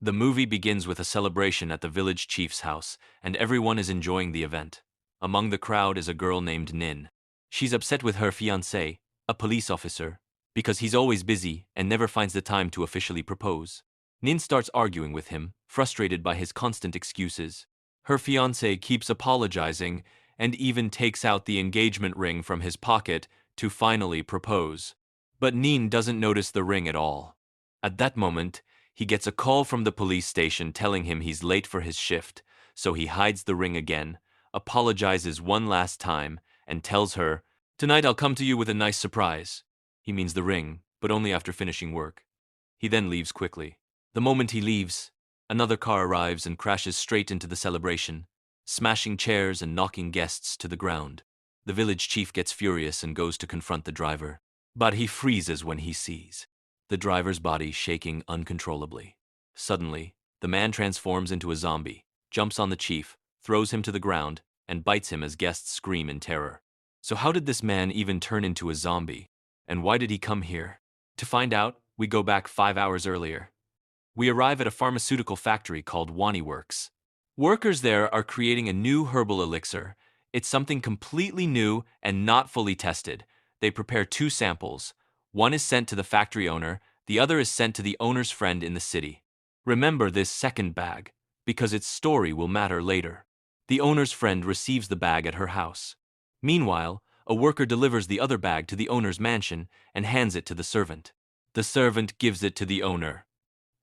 The movie begins with a celebration at the village chief's house, and everyone is enjoying the event. Among the crowd is a girl named Nin. She's upset with her fiancé, a police officer, because he's always busy and never finds the time to officially propose. Nin starts arguing with him, frustrated by his constant excuses. Her fiancé keeps apologizing and even takes out the engagement ring from his pocket to finally propose. But Nin doesn't notice the ring at all. At that moment, he gets a call from the police station telling him he's late for his shift, so he hides the ring again, apologizes one last time, and tells her, "Tonight I'll come to you with a nice surprise." He means the ring, but only after finishing work. He then leaves quickly. The moment he leaves, another car arrives and crashes straight into the celebration, smashing chairs and knocking guests to the ground. The village chief gets furious and goes to confront the driver, but he freezes when he sees the driver's body shaking uncontrollably. Suddenly, the man transforms into a zombie, jumps on the chief, throws him to the ground, and bites him as guests scream in terror. So how did this man even turn into a zombie? And why did he come here? To find out, we go back 5 hours earlier. We arrive at a pharmaceutical factory called Wani Works. Workers there are creating a new herbal elixir. It's something completely new and not fully tested. They prepare 2 samples. One is sent to the factory owner, the other is sent to the owner's friend in the city. Remember this second bag, because its story will matter later. The owner's friend receives the bag at her house. Meanwhile, a worker delivers the other bag to the owner's mansion and hands it to the servant. The servant gives it to the owner.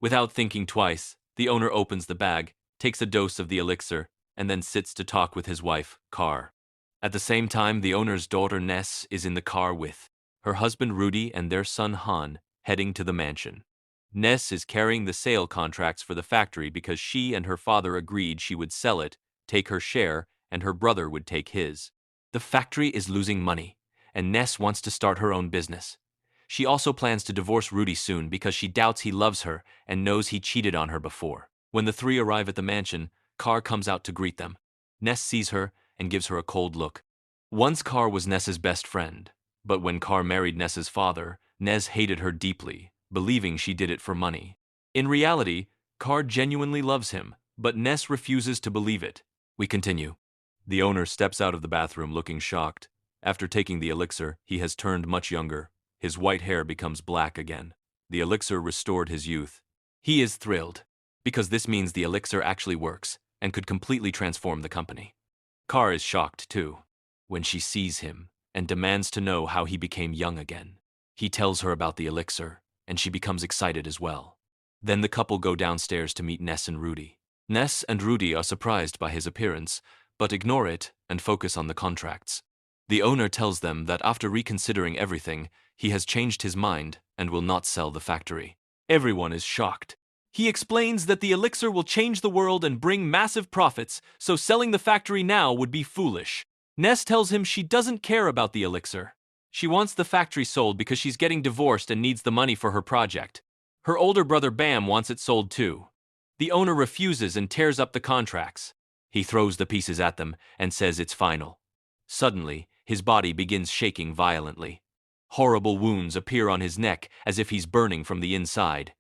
Without thinking twice, the owner opens the bag, takes a dose of the elixir, and then sits to talk with his wife, Car. At the same time, the owner's daughter Ness is in the car with her husband Rudy and their son Han, heading to the mansion. Ness is carrying the sale contracts for the factory because she and her father agreed she would sell it, take her share, and her brother would take his. The factory is losing money, and Ness wants to start her own business. She also plans to divorce Rudy soon because she doubts he loves her and knows he cheated on her before. When the 3 arrive at the mansion, Car comes out to greet them. Ness sees her and gives her a cold look. Once Car was Ness's best friend, but when Car married Ness's father, Ness hated her deeply, believing she did it for money. In reality, Car genuinely loves him, but Ness refuses to believe it. We continue. The owner steps out of the bathroom looking shocked. After taking the elixir, he has turned much younger. His white hair becomes black again. The elixir restored his youth. He is thrilled, because this means the elixir actually works and could completely transform the company. Car is shocked too, when she sees him and demands to know how he became young again. He tells her about the elixir, and she becomes excited as well. Then the couple go downstairs to meet Ness and Rudy. Ness and Rudy are surprised by his appearance, but ignore it and focus on the contracts. The owner tells them that after reconsidering everything, he has changed his mind and will not sell the factory. Everyone is shocked. He explains that the elixir will change the world and bring massive profits, so selling the factory now would be foolish. Ness tells him she doesn't care about the elixir. She wants the factory sold because she's getting divorced and needs the money for her project. Her older brother Bam wants it sold too. The owner refuses and tears up the contracts. He throws the pieces at them and says it's final. Suddenly, his body begins shaking violently. Horrible wounds appear on his neck as if he's burning from the inside.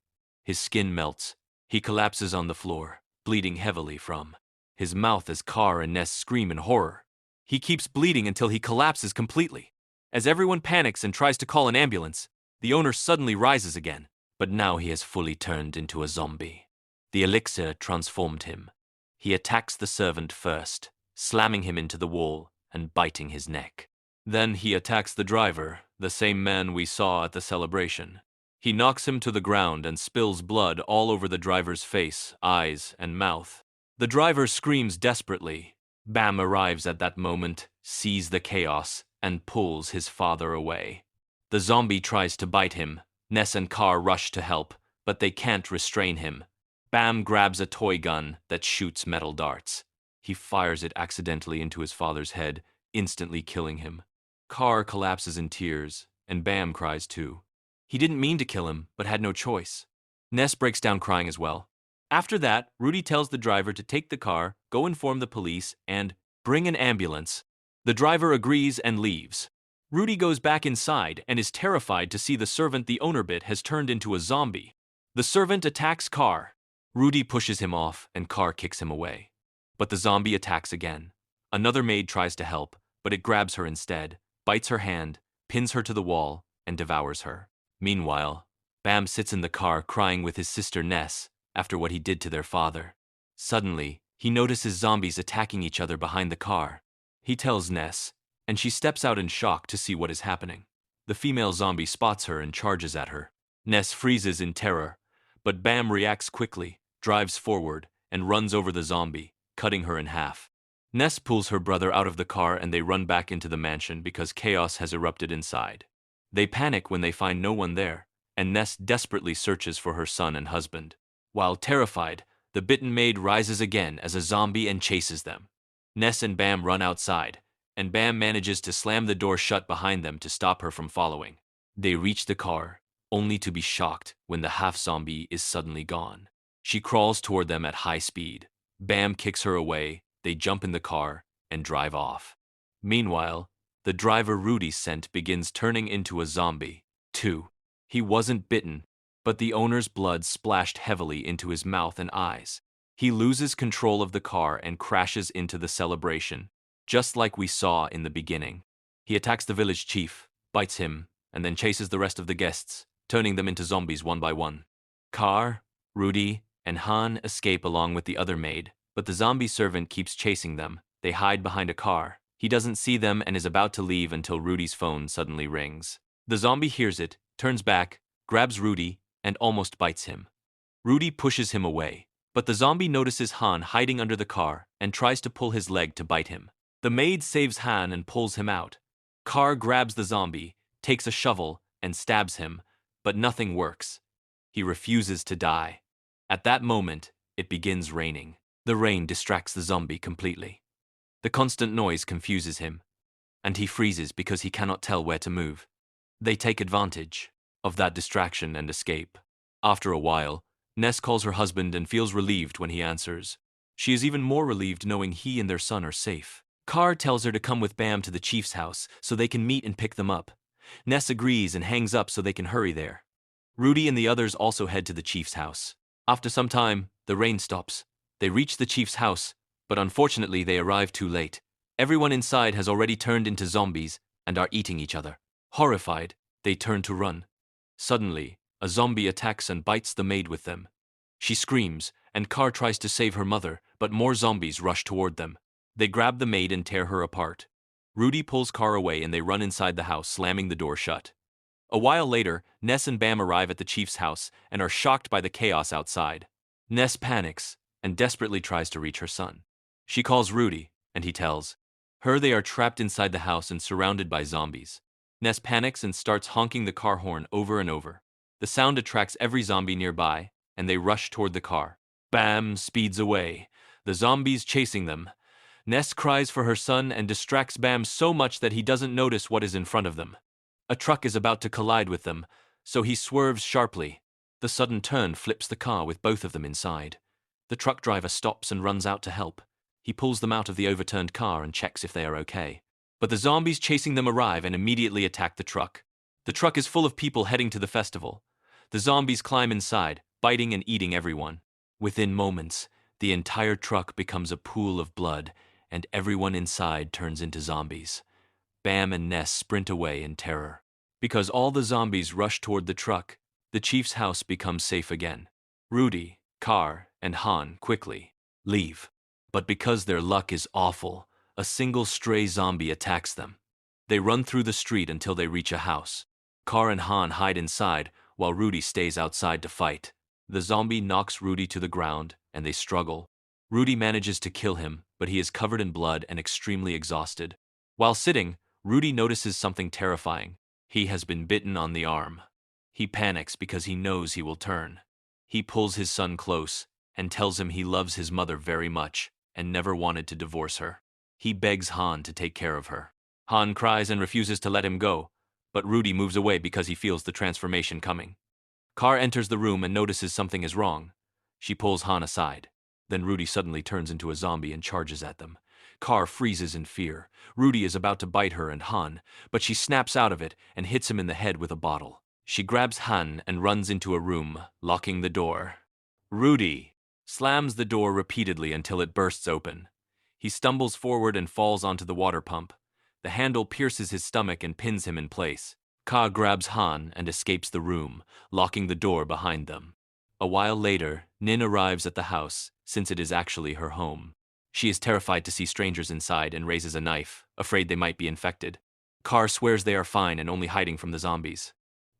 His skin melts. He collapses on the floor, bleeding heavily from his mouth as Car and Ness scream in horror. He keeps bleeding until he collapses completely. As everyone panics and tries to call an ambulance, the owner suddenly rises again, but now he has fully turned into a zombie. The elixir transformed him. He attacks the servant first, slamming him into the wall and biting his neck. Then he attacks the driver, the same man we saw at the celebration. He knocks him to the ground and spills blood all over the driver's face, eyes, and mouth. The driver screams desperately. Bam arrives at that moment, sees the chaos, and pulls his father away. The zombie tries to bite him. Ness and Car rush to help, but they can't restrain him. Bam grabs a toy gun that shoots metal darts. He fires it accidentally into his father's head, instantly killing him. Car collapses in tears, and Bam cries too. He didn't mean to kill him, but had no choice. Ness breaks down crying as well. After that, Rudy tells the driver to take the car, go inform the police, and bring an ambulance. The driver agrees and leaves. Rudy goes back inside and is terrified to see the servant the owner bit has turned into a zombie. The servant attacks Car. Rudy pushes him off and Car kicks him away. But the zombie attacks again. Another maid tries to help, but it grabs her instead, bites her hand, pins her to the wall, and devours her. Meanwhile, Bam sits in the car crying with his sister Ness after what he did to their father. Suddenly, he notices zombies attacking each other behind the car. He tells Ness, and she steps out in shock to see what is happening. The female zombie spots her and charges at her. Ness freezes in terror, but Bam reacts quickly, drives forward, and runs over the zombie, cutting her in half. Ness pulls her brother out of the car and they run back into the mansion because chaos has erupted inside. They panic when they find no one there, and Ness desperately searches for her son and husband. While terrified, the bitten maid rises again as a zombie and chases them. Ness and Bam run outside, and Bam manages to slam the door shut behind them to stop her from following. They reach the car, only to be shocked when the half-zombie is suddenly gone. She crawls toward them at high speed. Bam kicks her away, they jump in the car, and drive off. Meanwhile, the driver Rudy sent begins turning into a zombie, too. He wasn't bitten, but the owner's blood splashed heavily into his mouth and eyes. He loses control of the car and crashes into the celebration, just like we saw in the beginning. He attacks the village chief, bites him, and then chases the rest of the guests, turning them into zombies one by one. Car, Rudy, and Han escape along with the other maid, but the zombie servant keeps chasing them. They hide behind a car. He doesn't see them and is about to leave until Rudy's phone suddenly rings. The zombie hears it, turns back, grabs Rudy, and almost bites him. Rudy pushes him away, but the zombie notices Han hiding under the car and tries to pull his leg to bite him. The maid saves Han and pulls him out. Car grabs the zombie, takes a shovel, and stabs him, but nothing works. He refuses to die. At that moment, it begins raining. The rain distracts the zombie completely. The constant noise confuses him, and he freezes because he cannot tell where to move. They take advantage of that distraction and escape. After a while, Ness calls her husband and feels relieved when he answers. She is even more relieved knowing he and their son are safe. Car tells her to come with Bam to the chief's house so they can meet and pick them up. Ness agrees and hangs up so they can hurry there. Rudy and the others also head to the chief's house. After some time, the rain stops. They reach the chief's house, but unfortunately they arrive too late. Everyone inside has already turned into zombies and are eating each other. Horrified, they turn to run. Suddenly, a zombie attacks and bites the maid with them. She screams, and Car tries to save her mother, but more zombies rush toward them. They grab the maid and tear her apart. Rudy pulls Car away and they run inside the house, slamming the door shut. A while later, Ness and Bam arrive at the chief's house and are shocked by the chaos outside. Ness panics and desperately tries to reach her son. She calls Rudy, and he tells her they are trapped inside the house and surrounded by zombies. Ness panics and starts honking the car horn over and over. The sound attracts every zombie nearby, and they rush toward the car. Bam speeds away, the zombies chasing them. Ness cries for her son and distracts Bam so much that he doesn't notice what is in front of them. A truck is about to collide with them, so he swerves sharply. The sudden turn flips the car with both of them inside. The truck driver stops and runs out to help. He pulls them out of the overturned car and checks if they are okay. But the zombies chasing them arrive and immediately attack the truck. The truck is full of people heading to the festival. The zombies climb inside, biting and eating everyone. Within moments, the entire truck becomes a pool of blood, and everyone inside turns into zombies. Bam and Ness sprint away in terror. Because all the zombies rush toward the truck, the chief's house becomes safe again. Rudy, Car, and Han quickly leave. But because their luck is awful, a single stray zombie attacks them. They run through the street until they reach a house. Car and Han hide inside, while Rudy stays outside to fight. The zombie knocks Rudy to the ground, and they struggle. Rudy manages to kill him, but he is covered in blood and extremely exhausted. While sitting, Rudy notices something terrifying. He has been bitten on the arm. He panics because he knows he will turn. He pulls his son close and tells him he loves his mother very much and never wanted to divorce her. He begs Han to take care of her. Han cries and refuses to let him go, but Rudy moves away because he feels the transformation coming. Car enters the room and notices something is wrong. She pulls Han aside. Then Rudy suddenly turns into a zombie and charges at them. Car freezes in fear. Rudy is about to bite her and Han, but she snaps out of it and hits him in the head with a bottle. She grabs Han and runs into a room, locking the door. Rudy, slams the door repeatedly until it bursts open. He stumbles forward and falls onto the water pump. The handle pierces his stomach and pins him in place. Ka grabs Han and escapes the room, locking the door behind them. A while later, Nin arrives at the house, since it is actually her home. She is terrified to see strangers inside and raises a knife, afraid they might be infected. Kar swears they are fine and only hiding from the zombies.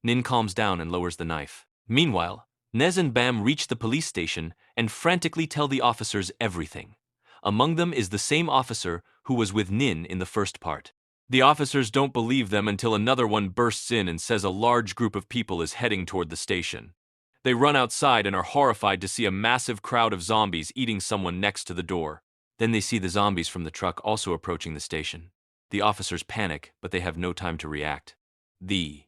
Nin calms down and lowers the knife. Meanwhile, Nez and Bam reach the police station and frantically tell the officers everything. Among them is the same officer who was with Nin in the first part. The officers don't believe them until another one bursts in and says a large group of people is heading toward the station. They run outside and are horrified to see a massive crowd of zombies eating someone next to the door. Then they see the zombies from the truck also approaching the station. The officers panic, but they have no time to react. The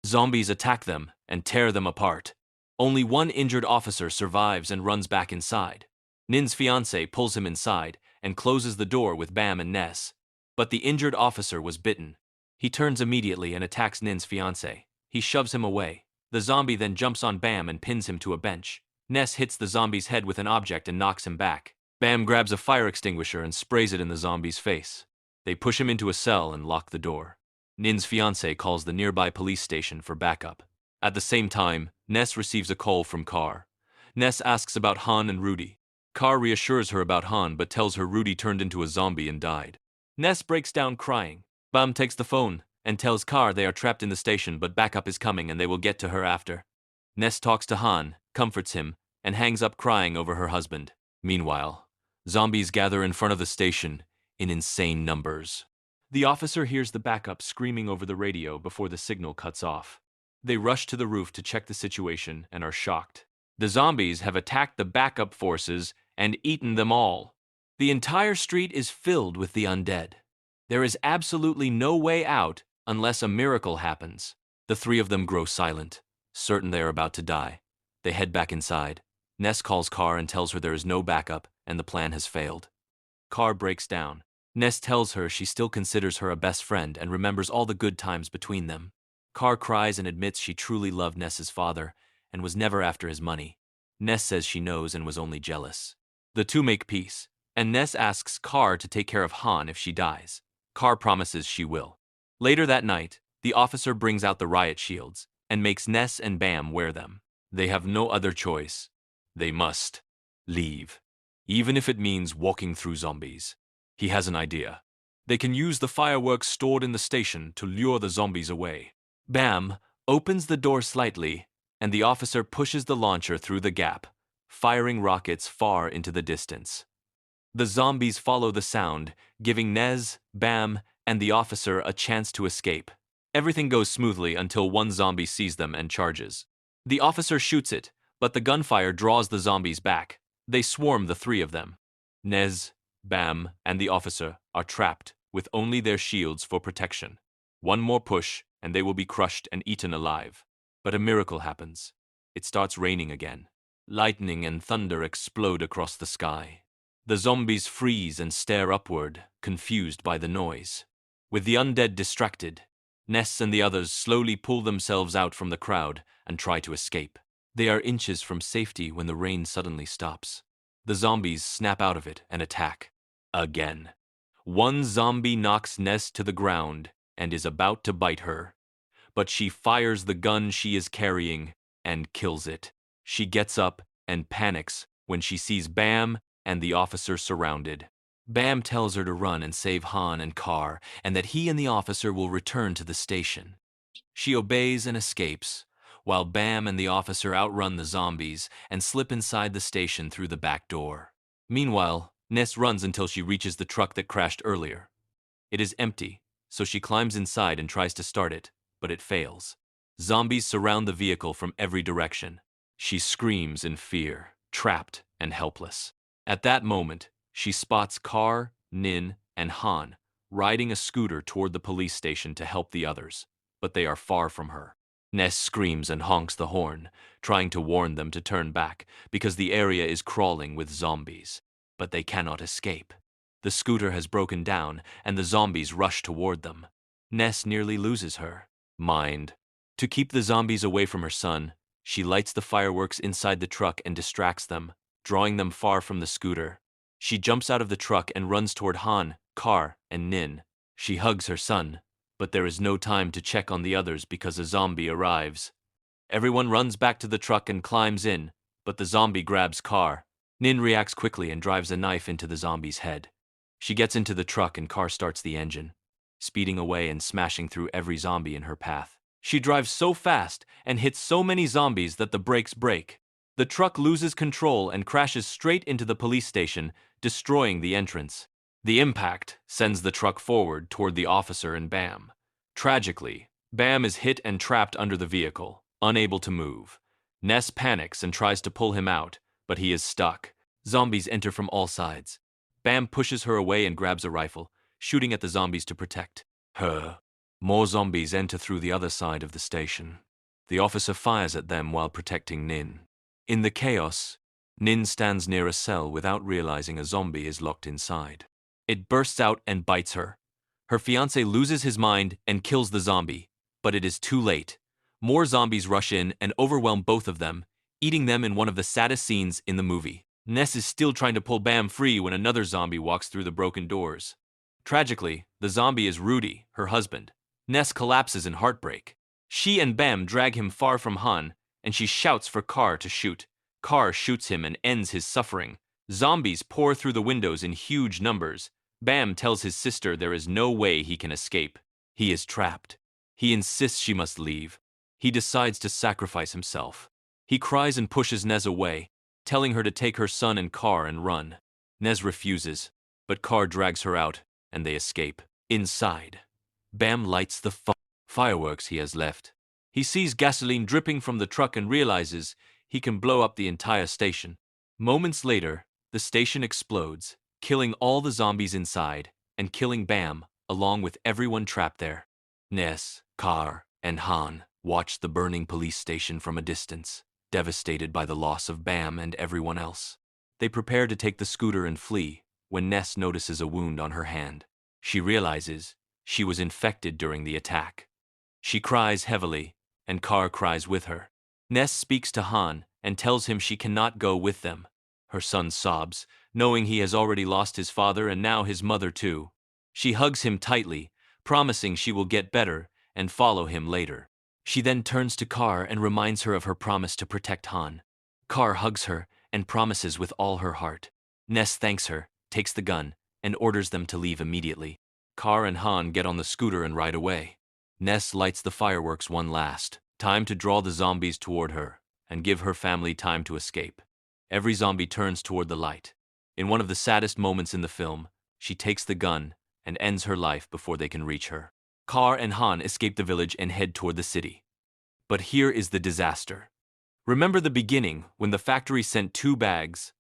zombies attack them and tear them apart. Only one injured officer survives and runs back inside. Nin's fiancé pulls him inside and closes the door with Bam and Ness. But the injured officer was bitten. He turns immediately and attacks Nin's fiancé. He shoves him away. The zombie then jumps on Bam and pins him to a bench. Ness hits the zombie's head with an object and knocks him back. Bam grabs a fire extinguisher and sprays it in the zombie's face. They push him into a cell and lock the door. Nin's fiancé calls the nearby police station for backup. At the same time, Ness receives a call from Kar. Ness asks about Han and Rudy. Kar reassures her about Han but tells her Rudy turned into a zombie and died. Ness breaks down crying. Bam takes the phone and tells Kar they are trapped in the station but backup is coming and they will get to her after. Ness talks to Han, comforts him, and hangs up crying over her husband. Meanwhile, zombies gather in front of the station in insane numbers. The officer hears the backup screaming over the radio before the signal cuts off. They rush to the roof to check the situation and are shocked. The zombies have attacked the backup forces and eaten them all. The entire street is filled with the undead. There is absolutely no way out unless a miracle happens. The three of them grow silent, certain they are about to die. They head back inside. Ness calls Kar and tells her there is no backup and the plan has failed. Kar breaks down. Ness tells her she still considers her a best friend and remembers all the good times between them. Kar cries and admits she truly loved Ness's father and was never after his money. Ness says she knows and was only jealous. The two make peace, and Ness asks Kar to take care of Han if she dies. Kar promises she will. Later that night, the officer brings out the riot shields and makes Ness and Bam wear them. They have no other choice. They must leave, even if it means walking through zombies. He has an idea. They can use the fireworks stored in the station to lure the zombies away. Bam opens the door slightly, and the officer pushes the launcher through the gap, firing rockets far into the distance. The zombies follow the sound, giving Nez, Bam, and the officer a chance to escape. Everything goes smoothly until one zombie sees them and charges. The officer shoots it, but the gunfire draws the zombies back. They swarm the three of them. Nez, Bam, and the officer are trapped with only their shields for protection. One more push, and they will be crushed and eaten alive. But a miracle happens. It starts raining again. Lightning and thunder explode across the sky. The zombies freeze and stare upward, confused by the noise. With the undead distracted, Ness and the others slowly pull themselves out from the crowd and try to escape. They are inches from safety when the rain suddenly stops. The zombies snap out of it and attack. Again. One zombie knocks Ness to the ground and is about to bite her. But she fires the gun she is carrying and kills it. She gets up and panics when she sees Bam and the officer surrounded. Bam tells her to run and save Han and Kar, and that he and the officer will return to the station. She obeys and escapes, while Bam and the officer outrun the zombies and slip inside the station through the back door. Meanwhile, Ness runs until she reaches the truck that crashed earlier. It is empty, so she climbs inside and tries to start it, but it fails. Zombies surround the vehicle from every direction. She screams in fear, trapped and helpless. At that moment, she spots Kar, Nin, and Han riding a scooter toward the police station to help the others, but they are far from her. Ness screams and honks the horn, trying to warn them to turn back because the area is crawling with zombies, but they cannot escape. The scooter has broken down and the zombies rush toward them. Ness nearly loses her mind. To keep the zombies away from her son, she lights the fireworks inside the truck and distracts them, drawing them far from the scooter. She jumps out of the truck and runs toward Han, Car, and Nin. She hugs her son, but there is no time to check on the others because a zombie arrives. Everyone runs back to the truck and climbs in, but the zombie grabs Car. Nin reacts quickly and drives a knife into the zombie's head. She gets into the truck and Car starts the engine, speeding away and smashing through every zombie in her path. She drives so fast and hits so many zombies that the brakes break. The truck loses control and crashes straight into the police station, destroying the entrance. The impact sends the truck forward toward the officer and Bam. Tragically, Bam is hit and trapped under the vehicle, unable to move. Ness panics and tries to pull him out, but he is stuck. Zombies enter from all sides. Bam pushes her away and grabs a rifle, shooting at the zombies to protect her. More zombies enter through the other side of the station. The officer fires at them while protecting Nin. In the chaos, Nin stands near a cell without realizing a zombie is locked inside. It bursts out and bites her. Her fiancé loses his mind and kills the zombie, but it is too late. More zombies rush in and overwhelm both of them, eating them in one of the saddest scenes in the movie. Ness is still trying to pull Bam free when another zombie walks through the broken doors. Tragically, the zombie is Rudy, her husband. Ness collapses in heartbreak. She and Bam drag him far from Han, and she shouts for Car to shoot. Car shoots him and ends his suffering. Zombies pour through the windows in huge numbers. Bam tells his sister there is no way he can escape. He is trapped. He insists she must leave. He decides to sacrifice himself. He cries and pushes Nez away, telling her to take her son and Car and run. Nez refuses, but Car drags her out, and they escape. Inside, Bam lights the fireworks he has left. He sees gasoline dripping from the truck and realizes he can blow up the entire station. Moments later, the station explodes, killing all the zombies inside and killing Bam along with everyone trapped there. Ness, Car, and Han watch the burning police station from a distance, devastated by the loss of Bam and everyone else. They prepare to take the scooter and flee when Ness notices a wound on her hand. She realizes she was infected during the attack. She cries heavily, and Car cries with her. Ness speaks to Han and tells him she cannot go with them. Her son sobs, knowing he has already lost his father and now his mother too. She hugs him tightly, promising she will get better and follow him later. She then turns to Car and reminds her of her promise to protect Han. Car hugs her and promises with all her heart. Ness thanks her, takes the gun, and orders them to leave immediately. Car and Han get on the scooter and ride away. Ness lights the fireworks one last time to draw the zombies toward her and give her family time to escape. Every zombie turns toward the light. In one of the saddest moments in the film, she takes the gun and ends her life before they can reach her. Car and Han escape the village and head toward the city. But here is the disaster. Remember the beginning when the factory sent 2 bags,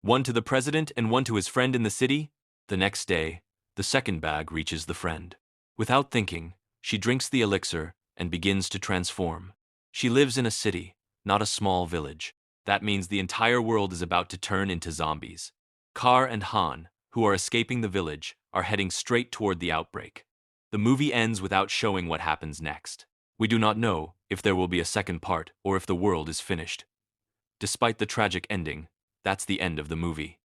one to the president and one to his friend in the city? The next day, the second bag reaches the friend. Without thinking, she drinks the elixir and begins to transform. She lives in a city, not a small village. That means the entire world is about to turn into zombies. Car and Han, who are escaping the village, are heading straight toward the outbreak. The movie ends without showing what happens next. We do not know if there will be a second part or if the world is finished. Despite the tragic ending, that's the end of the movie.